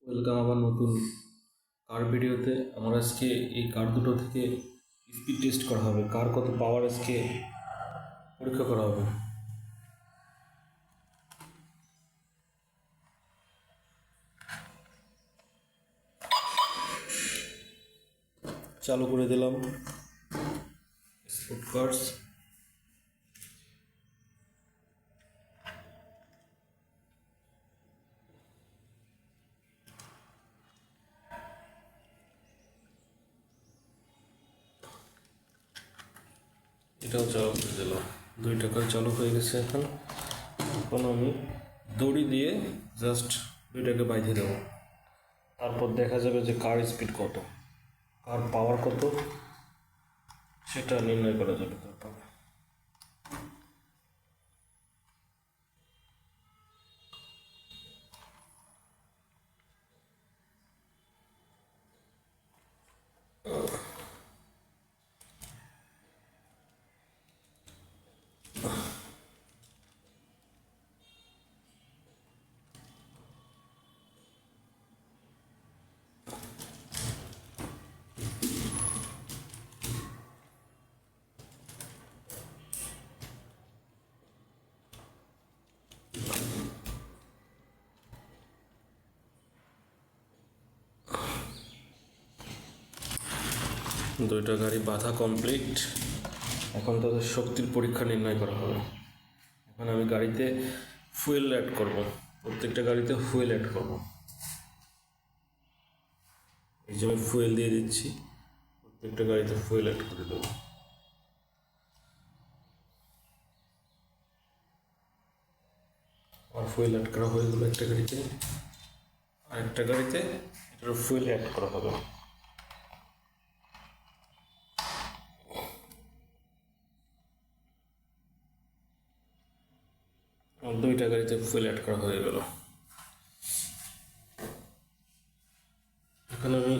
Welcome আমার নতুন কার ভিডিওতে। আমার আজকে এই কার দুটো থেকে স্পিড টেস্ট করা হবে, কার কত পাওয়ার আজকে পরীক্ষা করা হবে। চালু করে দিলাম স্পোর্ট কার্স। এটাও চালু করে দিলাম, 2 টাকা চালু হয়ে গেছে। এখন আমি দড়ি দিয়ে জাস্ট 2টাকে বাইধে দেবো, তারপর দেখা যাবে যে কার স্পিড কত, কার পাওয়ার কত সেটা নির্ণয় করা যাবে। তারপর দুইটা গাড়ি বাধা কমপ্লিট। এখন তাদের শক্তির পরীক্ষা নির্ণয় করা হবে। এখন আমি গাড়িতে ফুয়েল অ্যাড করব, প্রত্যেকটা গাড়িতে ফুয়েল অ্যাড করব। এই যে আমি ফুয়েল দিয়ে দিচ্ছি, প্রত্যেকটা গাড়িতে ফুয়েল অ্যাড করে দেবো। আর ফুয়েল অ্যাড করা হয়ে গেলো একটা গাড়িতে, আরেকটা গাড়িতে এটার ফুয়েল অ্যাড করা হবে। আর 2টা গাড়িতে ফুয়েল অ্যাড করা হয়ে গেল। এখন আমি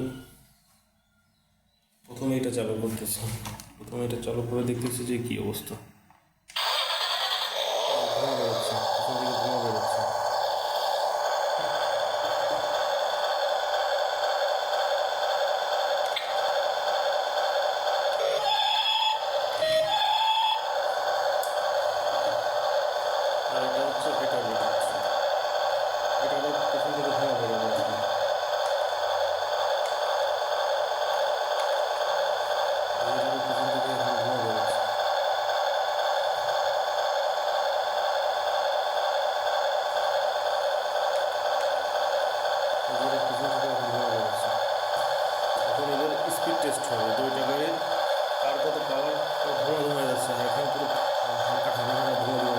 প্রথমে এটা চালু করতেছি, প্রথমে এটা চালু করে দেখতেছি যে কী অবস্থা। ধোঁয়া বেরোচ্ছে, প্রথম দিকে ধোঁয়া বেরোচ্ছে। আর এটা হচ্ছে এটা বেরোচ্ছে, এটা প্রথম দিকে ধোঁয়া বেরোচ্ছে। এখন এদের স্পিড টেস্ট হবে, 2টা গাড়ির কার কত পাওয়ার। ধোঁয়া ধোঁয়া যাচ্ছে, এখন পুরো হালকা ঠান্ডা ঠান্ডা ধোঁয়া ধোঁয়া